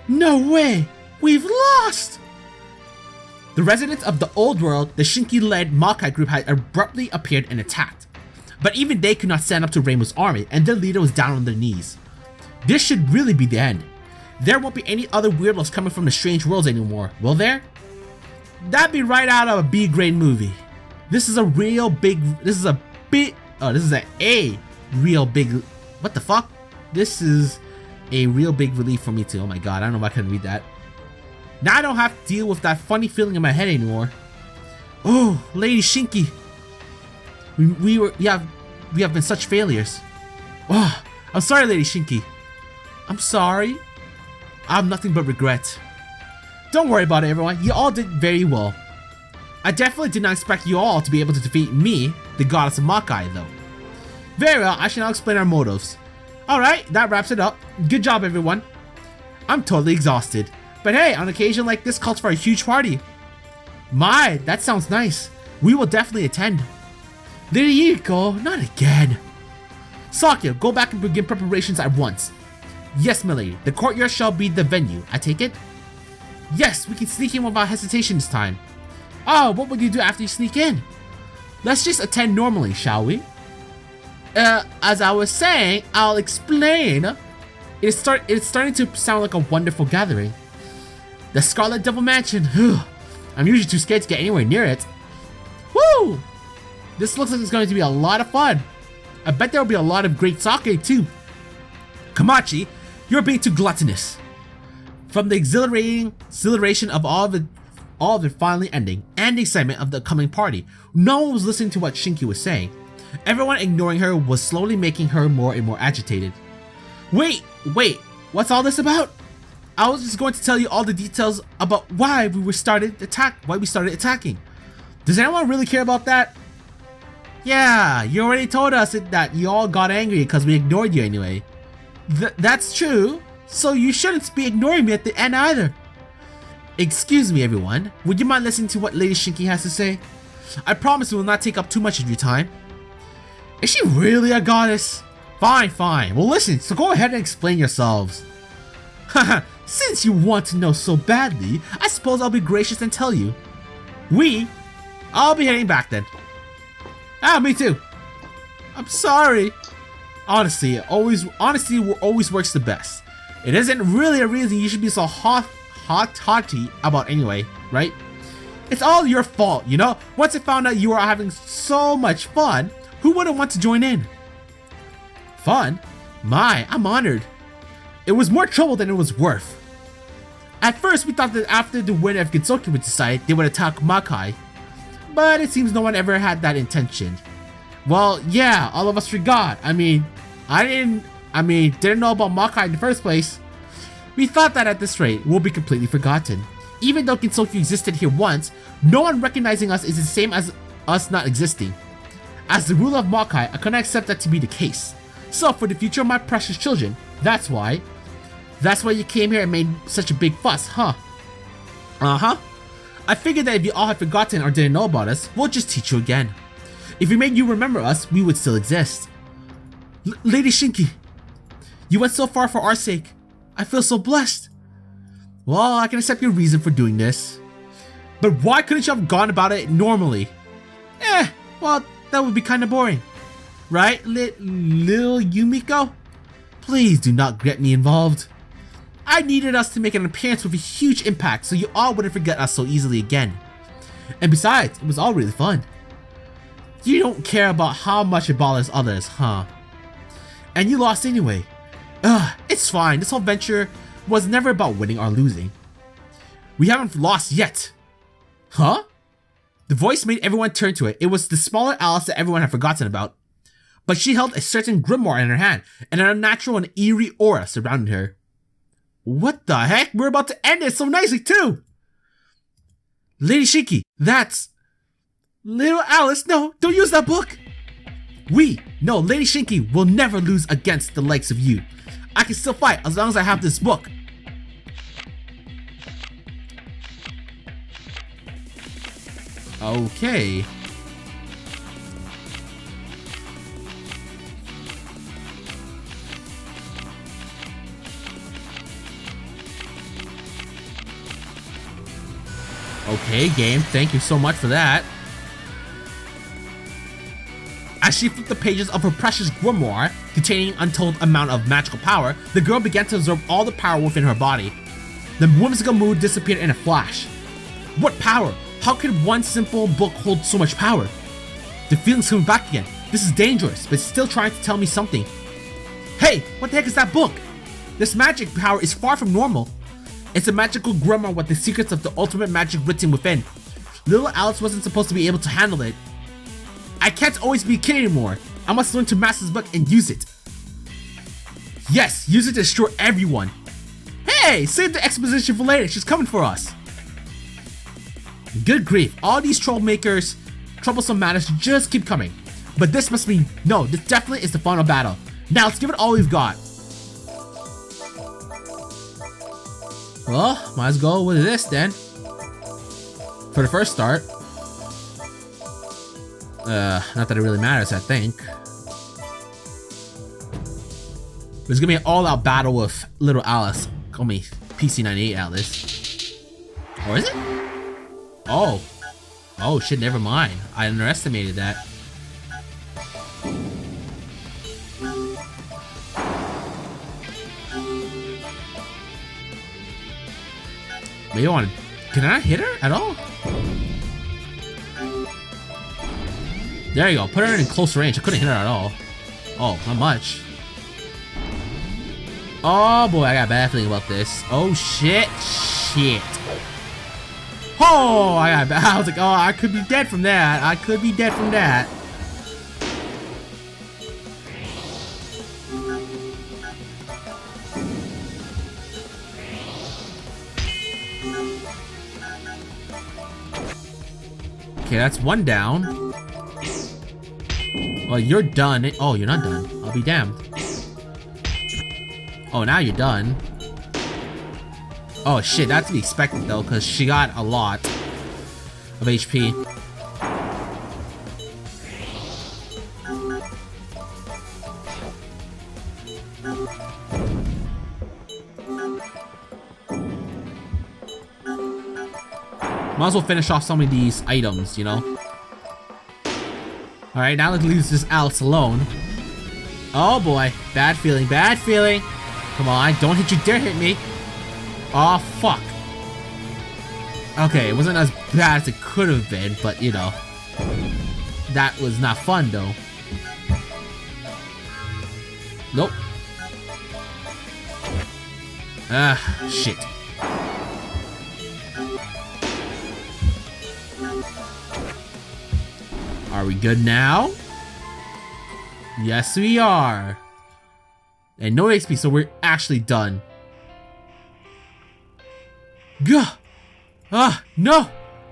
No way! We've lost! The residents of the old world, the Shinki-led Makai group, had abruptly appeared and attacked. But even they could not stand up to Rainbow's army, and their leader was down on their knees. This should really be the end. There won't be any other weirdos coming from the strange worlds anymore, will there? That'd be right out of a B-grade movie. This is a real big, what the fuck? This is a real big relief for me too. Oh my god, I don't know if I can read that. Now I don't have to deal with that funny feeling in my head anymore. Oh, Lady Shinki. We have been such failures. Oh, I'm sorry, Lady Shinki. I'm sorry. I have nothing but regret. Don't worry about it, everyone. You all did very well. I definitely did not expect you all to be able to defeat me, the goddess of Makai, though. Very well, I shall now explain our motives. Alright, that wraps it up. Good job, everyone. I'm totally exhausted. But hey, on occasion like this calls for a huge party. My, that sounds nice. We will definitely attend. There you go, not again. Sakya, go back and begin preparations at once. Yes, milady, the courtyard shall be the venue, I take it? Yes, we can sneak in without hesitation this time. Oh, what will you do after you sneak in? Let's just attend normally, shall we? As I was saying, I'll explain. It's starting to sound like a wonderful gathering. The Scarlet Devil Mansion. I'm usually too scared to get anywhere near it. Woo! This looks like it's going to be a lot of fun. I bet there'll be a lot of great sake too. Kamachi, you're being too gluttonous. From the exhilaration of all of it finally ending, and the excitement of the coming party, no one was listening to what Shinki was saying. Everyone ignoring her was slowly making her more and more agitated. Wait, what's all this about? I was just going to tell you all the details about why we started attacking. Does anyone really care about that? Yeah, you already told us that you all got angry because we ignored you anyway. That's true, so you shouldn't be ignoring me at the end either. Excuse me, everyone. Would you mind listening to what Lady Shinki has to say? I promise we will not take up too much of your time. Is she really a goddess? Fine. Well listen, so go ahead and explain yourselves. Haha, since you want to know so badly, I suppose I'll be gracious and tell you. I'll be heading back then. Ah, me too. I'm sorry. Honesty always works the best. It isn't really a reason you should be so haughty about anyway, right? It's all your fault, you know? Once I found out you were having so much fun, who wouldn't want to join in? Fun? My, I'm honored. It was more trouble than it was worth. At first, we thought that after the winner of Gensokyo would decide, they would attack Makai. But it seems no one ever had that intention. Well, yeah, all of us forgot. Didn't know about Makai in the first place. We thought that at this rate, we'll be completely forgotten. Even though Gensokyo existed here once, no one recognizing us is the same as us not existing. As the ruler of Makai, I cannot accept that to be the case. So for the future of my precious children, that's why you came here and made such a big fuss, huh? Uh-huh. I figured that if you all had forgotten or didn't know about us, we'll just teach you again. If we made you remember us, we would still exist. Lady Shinki, you went so far for our sake. I feel so blessed. Well, I can accept your reason for doing this. But why couldn't you have gone about it normally? Well, that would be kinda boring. Right, Lil Yumiko? Please do not get me involved. I needed us to make an appearance with a huge impact so you all wouldn't forget us so easily again. And besides, it was all really fun. You don't care about how much it bothers others, huh? And you lost anyway. It's fine. This whole venture was never about winning or losing. We haven't lost yet. Huh? The voice made everyone turn to it. It was the smaller Alice that everyone had forgotten about. But she held a certain grimoire in her hand, and an unnatural and eerie aura surrounded her. What the heck? We're about to end it so nicely too! Lady Shinki, that's... Lil Alice, no, don't use that book! No, Lady Shinki will never lose against the likes of you. I can still fight as long as I have this book. Okay. Okay, game. Thank you so much for that. As she flipped the pages of her precious grimoire, containing untold amount of magical power, the girl began to absorb all the power within her body. The whimsical mood disappeared in a flash. What power? How could one simple book hold so much power? The feeling's coming back again. This is dangerous, but it's still trying to tell me something. Hey, what the heck is that book? This magic power is far from normal. It's a magical grimoire with the secrets of the ultimate magic written within. Lil Alice wasn't supposed to be able to handle it. I can't always be a kid anymore. I must learn to master this book and use it. Yes, use it to destroy everyone. Hey, save the exposition for later. She's coming for us. Good grief, all these trollmakers, troublesome matters just keep coming. But this must be, no, this definitely is the final battle. Now let's give it all we've got. Well, might as well go with this then. For the first start. Not that it really matters, I think. There's gonna be an all-out battle with Lil Alice. Call me PC98 Alice. Or is it? Oh. Oh shit, never mind. I underestimated that. Maybe I want to... Can I hit her at all? There you go. Put her in close range. I couldn't hit her at all. Oh, not much. Oh boy, I got a bad feeling about this. Oh shit. Shit. Oh, I was like, oh, I could be dead from that. I could be dead from that. Okay, that's one down. Well, you're done. Oh, you're not done. I'll be damned. Oh, now you're done. Oh shit, that's to be expected though, because she got a lot of HP. Might as well finish off some of these items, you know? Alright, now let's leave this Alice alone. Oh boy, bad feeling, bad feeling. Come on, don't hit you, dare hit me. Oh fuck. Okay, it wasn't as bad as it could have been, but you know. That was not fun though. Nope. Ah, shit. Are we good now? Yes, we are. And no XP, so we're actually done. Gah! Ah, no!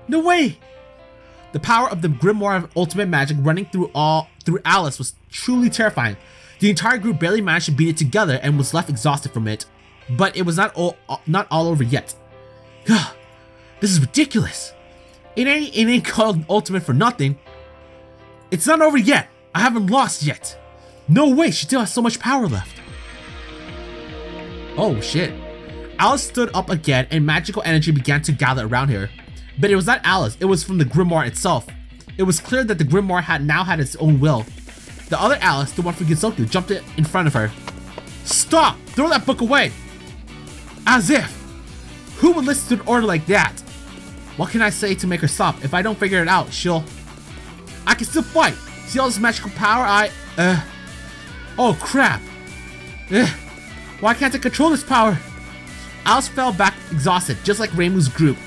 No way! The power of the grimoire of ultimate magic running through Alice was truly terrifying. The entire group barely managed to beat it together and was left exhausted from it. But it was not all over yet. Gah! This is ridiculous. It ain't called ultimate for nothing. It's not over yet. I haven't lost yet. No way, she still has so much power left. Oh shit. Alice stood up again and magical energy began to gather around her. But it was not Alice, it was from the grimoire itself. It was clear that the grimoire now had its own will. The other Alice, the one from Gensokyo, jumped in front of her. Stop! Throw that book away! As if! Who would listen to an order like that? What can I say to make her stop? If I don't figure it out, she'll... I can still fight! See all this magical power? Oh crap! Why can't I control this power? Alice fell back exhausted, just like Reimu's group.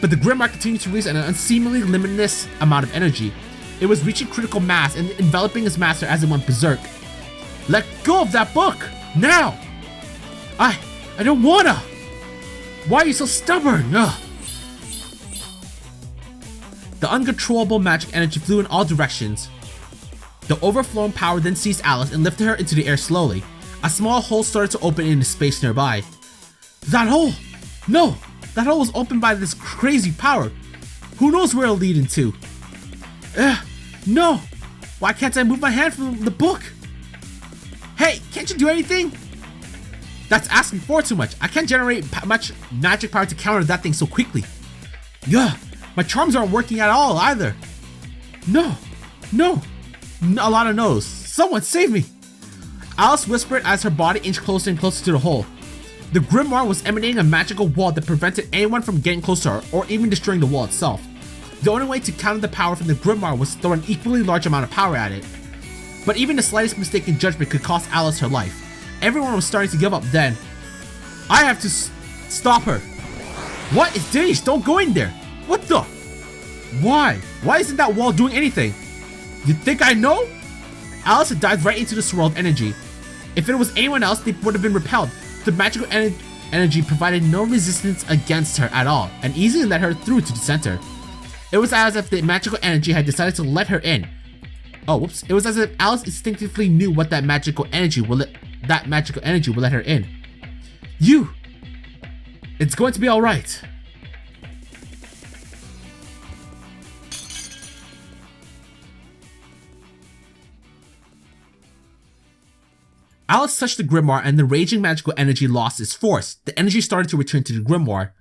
But the grimoire continued to release an unseemly limitless amount of energy. It was reaching critical mass and enveloping its master as it went berserk. Let go of that book! Now! I don't wanna! Why are you so stubborn? Ugh. The uncontrollable magic energy flew in all directions. The overflowing power then seized Alice and lifted her into the air slowly. A small hole started to open in the space nearby. That hole! No! That hole was opened by this crazy power. Who knows where it'll lead into? No! Why can't I move my hand from the book? Hey, can't you do anything? That's asking for too much. I can't generate much magic power to counter that thing so quickly. Yeah, my charms aren't working at all either. No, no, a lot of no's. Someone save me. Alice whispered as her body inched closer and closer to the hole. The grimoire was emanating a magical wall that prevented anyone from getting close to her or even destroying the wall itself. The only way to counter the power from the grimoire was to throw an equally large amount of power at it. But even the slightest mistake in judgment could cost Alice her life. Everyone was starting to give up then. I have to stop her. What? It's dangerous. Don't go in there. What the? Why? Why isn't that wall doing anything? You think I know? Alice had dived right into the swirl of energy. If it was anyone else, they would have been repelled. The magical energy provided no resistance against her at all and easily led her through to the center. It was as if the magical energy had decided to let her in. Oh, whoops. It was as if Alice instinctively knew what that magical energy will let her in. You! It's going to be alright. Alice touched the grimoire and the raging magical energy lost its force. The energy started to return to the grimoire.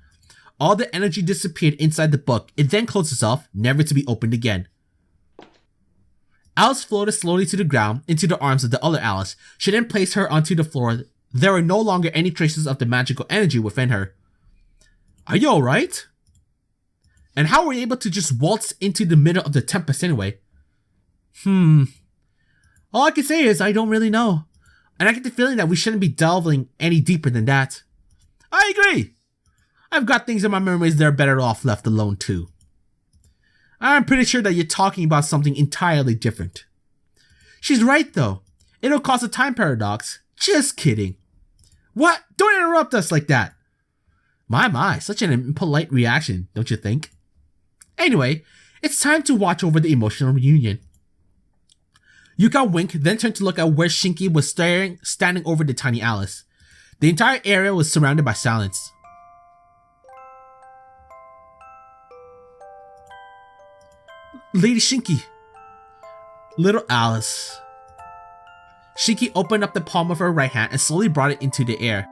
All the energy disappeared inside the book. It then closed itself, never to be opened again. Alice floated slowly to the ground, into the arms of the other Alice. She then placed her onto the floor. There were no longer any traces of the magical energy within her. Are you alright? And how were you able to just waltz into the middle of the tempest anyway? All I can say is I don't really know. And I get the feeling that we shouldn't be delving any deeper than that. I agree. I've got things in my memories that are better off left alone too. I'm pretty sure that you're talking about something entirely different. She's right though. It'll cause a time paradox. Just kidding. What? Don't interrupt us like that. My, such an impolite reaction, don't you think? Anyway, it's time to watch over the emotional reunion. Yuka winked, then turned to look at where Shinki was standing over the tiny Alice. The entire area was surrounded by silence. Lady Shinki. Little Alice. Shinki opened up the palm of her right hand and slowly brought it into the air.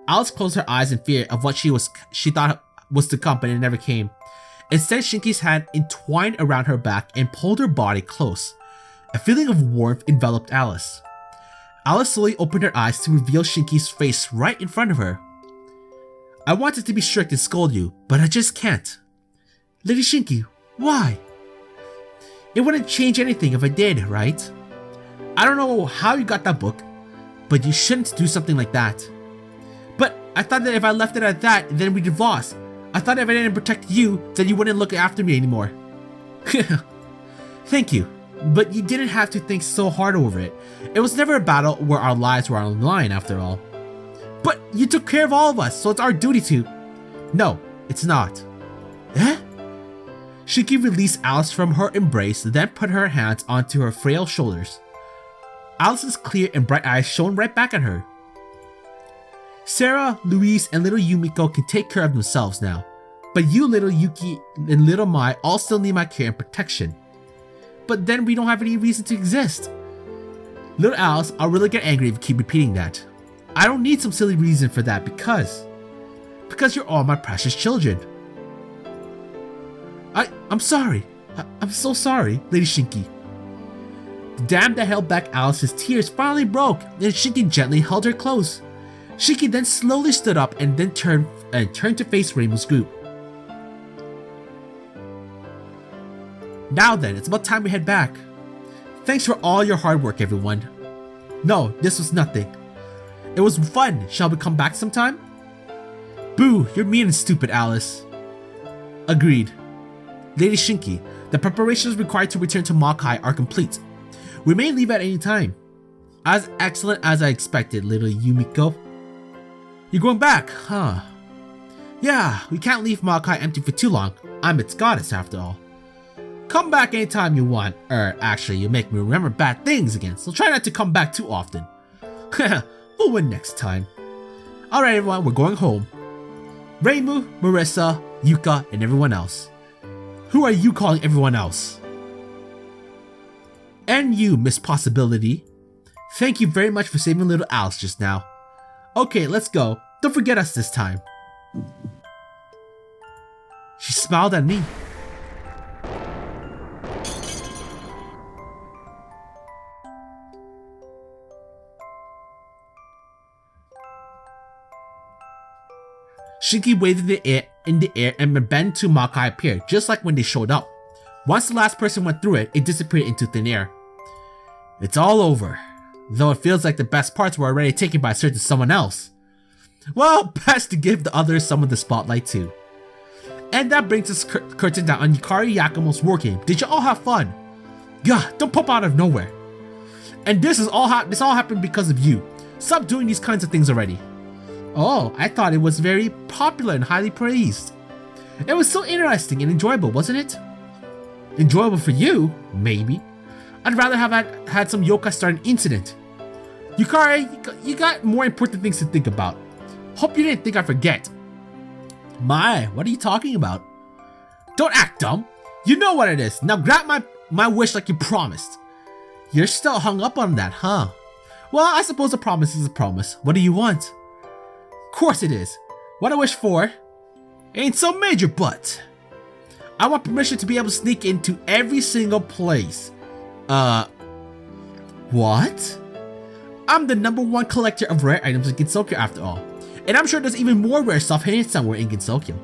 Alice closed her eyes in fear of what she thought was to come, but it never came. Instead, Shinki's hand entwined around her back and pulled her body close. A feeling of warmth enveloped Alice. Alice slowly opened her eyes to reveal Shinki's face right in front of her. I wanted to be strict and scold you, but I just can't. Lady Shinki, why? It wouldn't change anything if I did, right? I don't know how you got that book, but you shouldn't do something like that. But I thought that if I left it at that, then we'd have lost. I thought if I didn't protect you, then you wouldn't look after me anymore. Thank you. But you didn't have to think so hard over it. It was never a battle where our lives were on the line after all. But you took care of all of us, so it's our duty to... No, it's not. Eh? Shinki released Alice from her embrace, then put her hands onto her frail shoulders. Alice's clear and bright eyes shone right back at her. Sarah, Louise, and little Yumiko can take care of themselves now. But you, little Yuki, and little Mai all still need my care and protection. But then we don't have any reason to exist. Little Alice, I'll really get angry if you keep repeating that. I don't need some silly reason for that because you're all my precious children. I'm sorry. I'm so sorry, Lady Shinki. The dam that held back Alice's tears finally broke, and Shinki gently held her close. Shinki then slowly stood up and then turned to face Rainbow's group. Now then, it's about time we head back. Thanks for all your hard work, everyone. No, this was nothing. It was fun. Shall we come back sometime? Boo, you're mean and stupid, Alice. Agreed. Lady Shinki, the preparations required to return to Magi are complete. We may leave at any time. As excellent as I expected, little Yumiko. You're going back, huh? Yeah, we can't leave Magi empty for too long. I'm its goddess after all. Come back anytime you want. Actually, you make me remember bad things again, so try not to come back too often. We'll win next time. Alright everyone, we're going home. Reimu, Marissa, Yuka, and everyone else. Who are you calling everyone else? And you, Miss Possibility. Thank you very much for saving little Alice just now. Okay, let's go. Don't forget us this time. She smiled at me. Shinki waved in the air and Ben to Magi appeared, just like when they showed up. Once the last person went through it, it disappeared into thin air. It's all over, though it feels like the best parts were already taken by a certain someone else. Well, best to give the others some of the spotlight too. And that brings us curtain down on Yukari Yakumo's war game. Did you all have fun? Gah, don't pop out of nowhere. And this all happened because of you. Stop doing these kinds of things already. Oh, I thought it was very popular and highly praised. It was so interesting and enjoyable, wasn't it? Enjoyable for you? Maybe. I'd rather have had some yokai start an incident. Yukari, you got more important things to think about. Hope you didn't think I forget. My, what are you talking about? Don't act dumb. You know what it is. Now grab my wish like you promised. You're still hung up on that, huh? Well, I suppose a promise is a promise. What do you want? Of course it is. What I wish for ain't so major, but I want permission to be able to sneak into every single place. What? I'm the #1 collector of rare items in Gensokyo after all. And I'm sure there's even more rare stuff hidden somewhere in Gensokyo.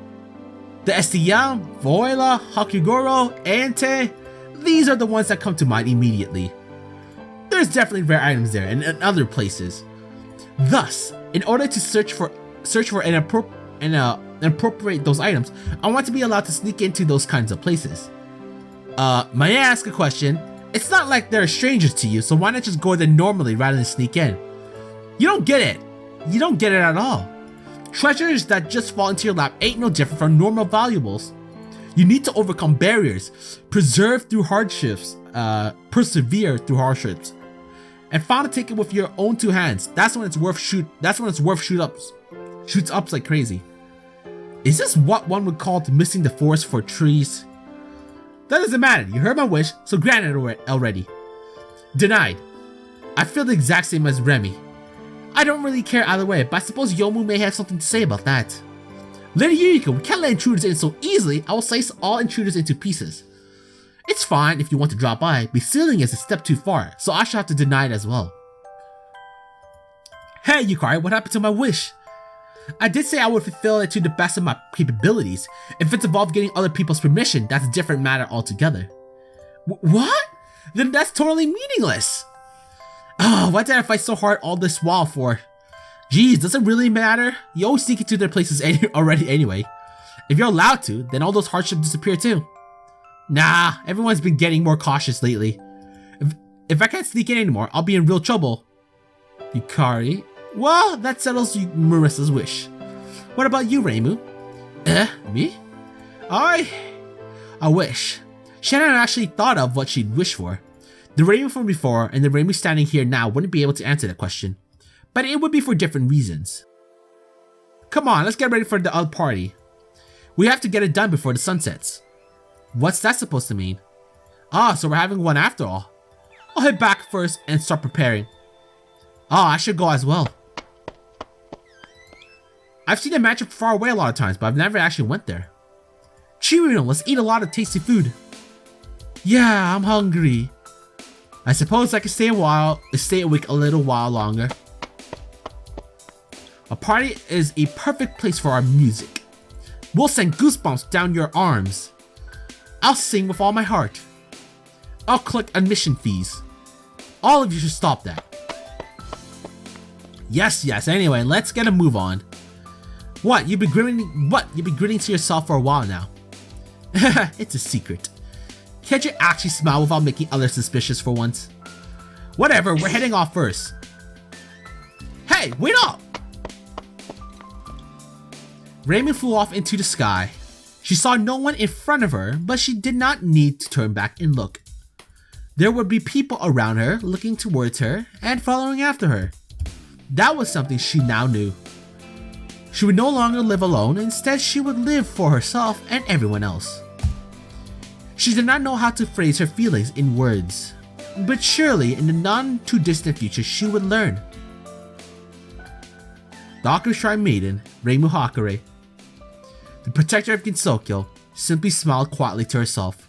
The Estiyam, Voila, Hakugoro, Ante, these are the ones that come to mind immediately. There's definitely rare items there and in other places. Thus, in order to search for and appropriate those items, I want to be allowed to sneak into those kinds of places. May I ask a question? It's not like they're strangers to you, so why not just go there normally rather than sneak in? You don't get it. You don't get it at all. Treasures that just fall into your lap ain't no different from normal valuables. You need to overcome barriers, persevere through hardships, and finally take it with your own 2 hands. That's when it's worth shoots up like crazy. Is this what one would call missing the forest for trees? That doesn't matter. You heard my wish, so grant it already. Denied. I feel the exact same as Remy. I don't really care either way, but I suppose Yomu may have something to say about that. Lady Yuriko, we can't let intruders in so easily. I will slice all intruders into pieces. It's fine if you want to drop by, but stealing is a step too far, so I shall have to deny it as well. Hey Yukari, what happened to my wish? I did say I would fulfill it to the best of my capabilities. If it's involved getting other people's permission, that's a different matter altogether. What? Then that's totally meaningless. Oh, why did I fight so hard all this while for? Geez, does it really matter? You always sneak into their places already anyway. If you're allowed to, then all those hardships disappear too. Nah, everyone's been getting more cautious lately. If I can't sneak in anymore, I'll be in real trouble. Yukari? Well, that settles Marissa's wish. What about you, Reimu? Me? I wish. She hadn't actually thought of what she'd wish for. The Reimu from before and the Reimu standing here now wouldn't be able to answer that question. But it would be for different reasons. Come on, let's get ready for the other party. We have to get it done before the sun sets. What's that supposed to mean? Ah, so we're having one after all. I'll head back first and start preparing. Ah, I should go as well. I've seen the magic far away a lot of times, but I've never actually went there. Chirino, let's eat a lot of tasty food. Yeah, I'm hungry. I suppose I can stay awake a little while longer. A party is a perfect place for our music. We'll send goosebumps down your arms. I'll sing with all my heart. I'll collect admission fees. All of you should stop that. Yes, anyway, let's get a move on. What, you've been grinning to yourself for a while now. It's a secret. Can't you actually smile without making others suspicious for once? Whatever, we're heading off first. Hey, wait up! Raymond flew off into the sky. She saw no one in front of her, but she did not need to turn back and look. There would be people around her, looking towards her and following after her. That was something she now knew. She would no longer live alone, instead she would live for herself and everyone else. She did not know how to phrase her feelings in words, but surely in the non-too-distant future she would learn. Doctor Shrine Maiden, Reimu Hakare. The protector of Gensokyo, simply smiled quietly to herself.